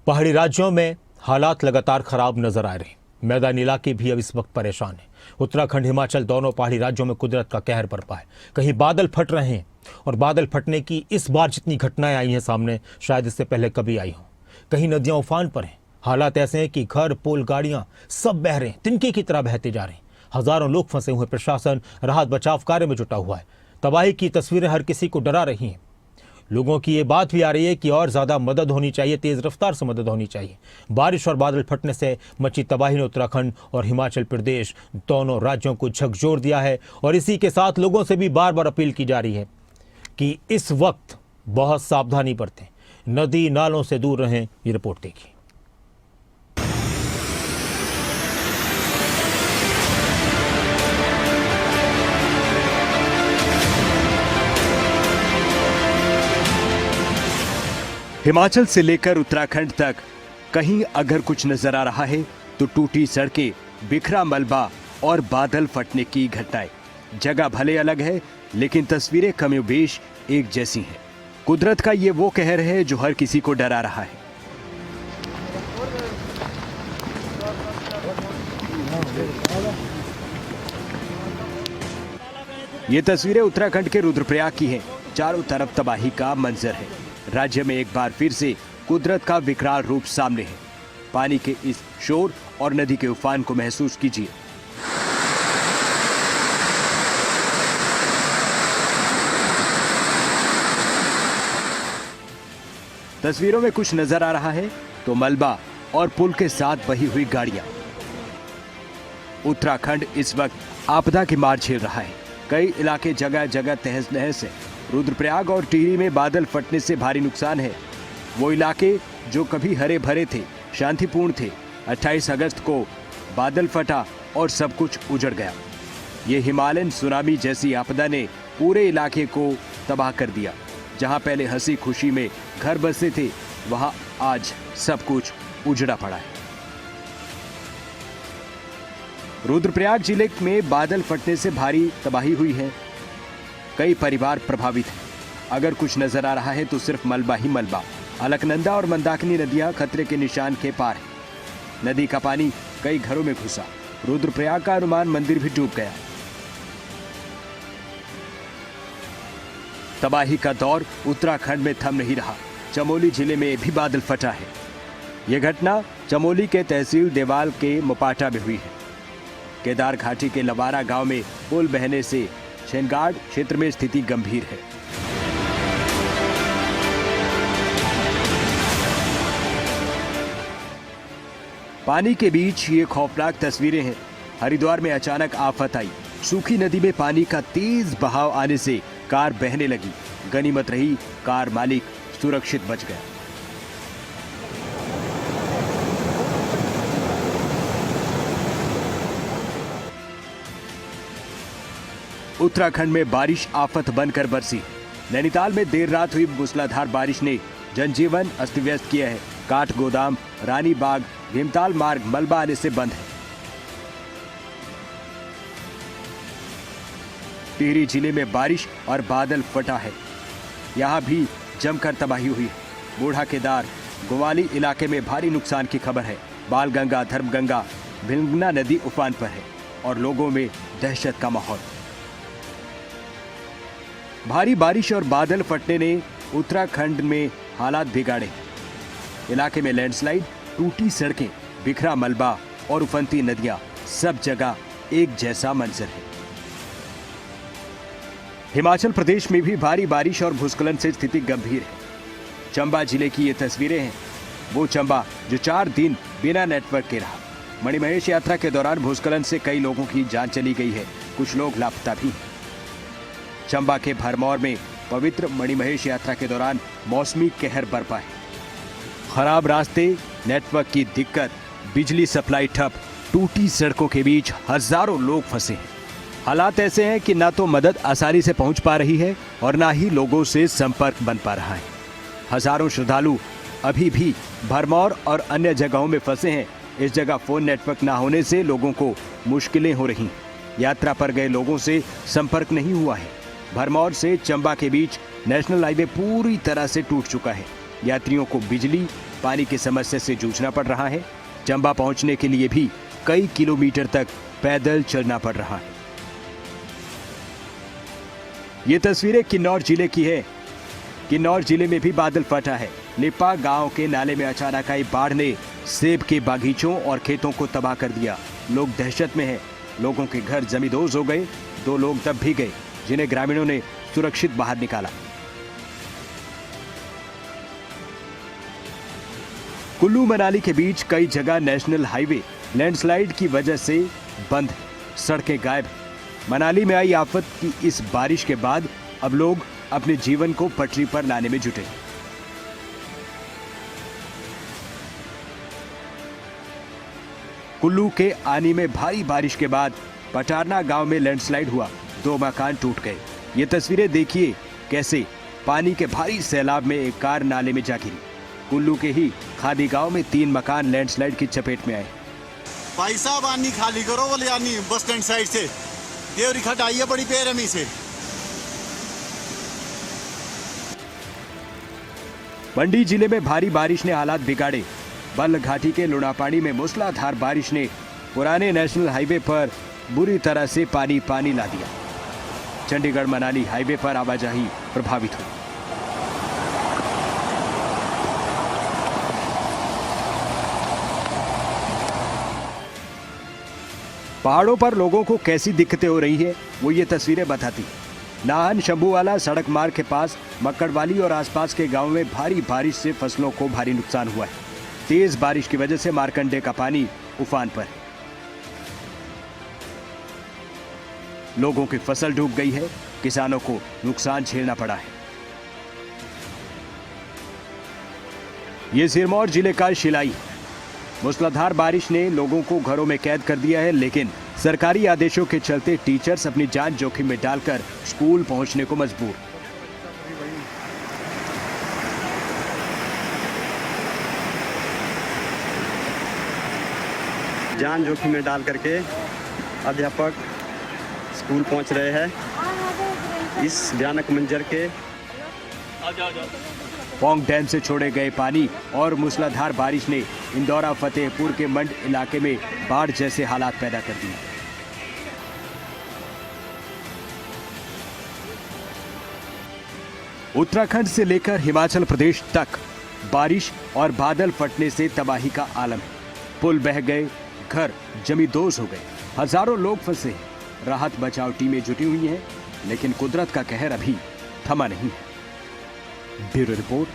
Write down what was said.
पहाड़ी राज्यों में हालात लगातार खराब नजर आ रहे हैं। मैदानी इलाके भी अब इस वक्त परेशान हैं। उत्तराखंड, हिमाचल दोनों पहाड़ी राज्यों में कुदरत का कहर बरपा है। कहीं बादल फट रहे हैं और बादल फटने की इस बार जितनी घटनाएं आई हैं सामने, शायद इससे पहले कभी आई हों। कहीं नदियां उफान पर हैं। हालात ऐसे हैं कि घर, पुल, गाड़ियां सब बह रहे हैं, तिनके की तरह बहते जा रहे हैं। हजारों लोग फंसे हुए। प्रशासन राहत बचाव कार्य में जुटा हुआ है। तबाही की तस्वीरें हर किसी को डरा रही हैं। लोगों की ये बात भी आ रही है कि और ज्यादा मदद होनी चाहिए, तेज रफ्तार से मदद होनी चाहिए। बारिश और बादल फटने से मची तबाही ने उत्तराखंड और हिमाचल प्रदेश दोनों राज्यों को झकझोर दिया है। और इसी के साथ लोगों से भी बार बार अपील की जा रही है कि इस वक्त बहुत सावधानी बरतें, नदी नालों से दूर रहें। ये रिपोर्ट देखिए। हिमाचल से लेकर उत्तराखंड तक कहीं अगर कुछ नजर आ रहा है तो टूटी सड़कें, बिखरा मलबा और बादल फटने की घटनाएं। जगह भले अलग है लेकिन तस्वीरें कमोबेश एक जैसी हैं। कुदरत का ये वो कहर है जो हर किसी को डरा रहा है। ये तस्वीरें उत्तराखंड के रुद्रप्रयाग की हैं। चारों तरफ तबाही का मंजर है। राज्य में एक बार फिर से कुदरत का विकराल रूप सामने है। पानी के इस शोर और नदी के उफान को महसूस कीजिए। तस्वीरों में कुछ नजर आ रहा है तो मलबा और पुल के साथ बही हुई गाड़ियां। उत्तराखंड इस वक्त आपदा की मार झेल रहा है। कई इलाके जगह जगह तहस नहस है। रुद्रप्रयाग और टिहरी में बादल फटने से भारी नुकसान है। वो इलाके जो कभी हरे भरे थे, शांतिपूर्ण थे, 28 अगस्त को बादल फटा और सब कुछ उजड़ गया। ये हिमालयन सुनामी जैसी आपदा ने पूरे इलाके को तबाह कर दिया। जहां पहले हंसी खुशी में घर बसे थे, वहां आज सब कुछ उजड़ा पड़ा है। रुद्रप्रयाग जिले में बादल फटने से भारी तबाही हुई है। कई परिवार प्रभावित हैं। अगर कुछ नजर आ रहा है तो सिर्फ मलबा ही मलबा। अलकनंदा और मंदाकिनी नदियां खतरे के निशान के पार है। नदी का पानी कई घरों में घुसा। रुद्रप्रयाग का हनुमान मंदिर भी डूब गया। तबाही का दौर उत्तराखंड में थम नहीं रहा। चमोली जिले में भी बादल फटा है। यह घटना चमोली के तहसील देवाल के मोपाटा में हुई है। केदार घाटी के लवारा गांव में पुल बहने से शेनगाड क्षेत्र में स्थिति गंभीर है। पानी के बीच ये खौफनाक तस्वीरें हैं। हरिद्वार में अचानक आफत आई। सूखी नदी में पानी का तेज बहाव आने से कार बहने लगी। गनीमत रही कार मालिक सुरक्षित बच गया। उत्तराखंड में बारिश आफत बनकर बरसी। नैनीताल में देर रात हुई मूसलाधार बारिश ने जनजीवन अस्त व्यस्त किया है। काठगोदाम, रानी बाग, भीमताल मार्ग मलबा आने से बंद है। टिहरी जिले में बारिश और बादल फटा है। यहां भी जमकर तबाही हुई है। बूढ़ा केदार, गोवाली इलाके में भारी नुकसान की खबर है। बालगंगा, धर्मगंगा, भिलंगना नदी उफान पर है और लोगों में दहशत का माहौल। भारी बारिश और बादल फटने ने उत्तराखंड में हालात बिगाड़े। इलाके में लैंडस्लाइड, टूटी सड़कें, बिखरा मलबा और उफनती नदियां, सब जगह एक जैसा मंजर है। हिमाचल प्रदेश में भी भारी बारिश और भूस्खलन से स्थिति गंभीर है। चंबा जिले की ये तस्वीरें हैं। वो चंबा जो 4 दिन बिना नेटवर्क के रहा। मणिमहेश यात्रा के दौरान भूस्खलन से कई लोगों की जान चली गई है। कुछ लोग लापता भी हैं। चंबा के भरमौर में पवित्र मणिमहेश यात्रा के दौरान मौसमी कहर बरपा है। खराब रास्ते, नेटवर्क की दिक्कत, बिजली सप्लाई ठप, टूटी सड़कों के बीच हजारों लोग फंसे हैं। हालात ऐसे हैं कि ना तो मदद आसानी से पहुंच पा रही है और ना ही लोगों से संपर्क बन पा रहा है। हजारों श्रद्धालु अभी भी भरमौर और अन्य जगहों में फंसे हैं। इस जगह फोन नेटवर्क ना होने से लोगों को मुश्किलें हो रही। यात्रा पर गए लोगों से संपर्क नहीं हुआ है। भरमौर से चंबा के बीच नेशनल हाईवे पूरी तरह से टूट चुका है। यात्रियों को बिजली पानी की समस्या से जूझना पड़ रहा है। चंबा पहुंचने के लिए भी कई किलोमीटर तक पैदल चलना पड़ रहा है। ये तस्वीरें किन्नौर जिले की है। किन्नौर जिले में भी बादल फटा है। निप्पा गांव के नाले में अचानक आई बाढ़ ने सेब के बागीचों और खेतों को तबाह कर दिया। लोग दहशत में हैं। लोगों के घर जमींदोज हो गए। 2 लोग दब भी गए, जिन्हें ग्रामीणों ने सुरक्षित बाहर निकाला। कुल्लू मनाली के बीच कई जगह नेशनल हाईवे लैंडस्लाइड की वजह से बंद है। सड़कें गायब हैं। मनाली में आई आफत की इस बारिश के बाद अब लोग अपने जीवन को पटरी पर लाने में जुटे। कुल्लू के आनी में भारी बारिश के बाद पटारना गांव में लैंडस्लाइड हुआ। 2 मकान टूट गए। ये तस्वीरें देखिए कैसे पानी के भारी सैलाब में एक कार नाले में जा गिरी। कुल्लू के ही खादी गांव में 3 मकान लैंडस्लाइड की चपेट में आए। भाई साहब आनी खाली करो बोले आनी बस स्टैंड साइड से देवरी खट आई है बड़ी बेरहमी से। मंडी जिले में भारी बारिश ने हालात बिगाड़े। बल्ह घाटी के लुणापानी में मूसलाधार बारिश ने पुराने नेशनल हाईवे पर बुरी तरह से पानी ला दिया। चंडीगढ़ मनाली हाईवे पर आवाजाही प्रभावित हुई। पहाड़ों पर लोगों को कैसी दिक्कतें हो रही है वो ये तस्वीरें बताती। नाहन शंभूवाला सड़क मार्ग के पास मक्कड़वाली और आसपास के गांव में भारी बारिश से फसलों को भारी नुकसान हुआ है। तेज बारिश की वजह से मारकंडे का पानी उफान पर है। लोगों की फसल डूब गई है। किसानों को नुकसान झेलना पड़ा है। ये सिरमौर जिले का शिलाई है। मूसलाधार बारिश ने लोगों को घरों में कैद कर दिया है, लेकिन सरकारी आदेशों के चलते टीचर्स अपनी जान जोखिम में डालकर स्कूल पहुंचने को मजबूर। जान जोखिम में डाल करके अध्यापक स्कूल पहुंच रहे हैं। इस भयानक मंजर के पौंग डैम से छोड़े गए पानी और मूसलाधार बारिश ने इंदौरा फतेहपुर के मंड इलाके में बाढ़ जैसे हालात पैदा कर दिए। उत्तराखंड से लेकर हिमाचल प्रदेश तक बारिश और बादल फटने से तबाही का आलम है। पुल बह गए, घर जमींदोज हो गए, हजारों लोग फंसे हैं। राहत बचाव टीमें जुटी हुई हैं, लेकिन कुदरत का कहर अभी थमा नहीं है। Bureau report,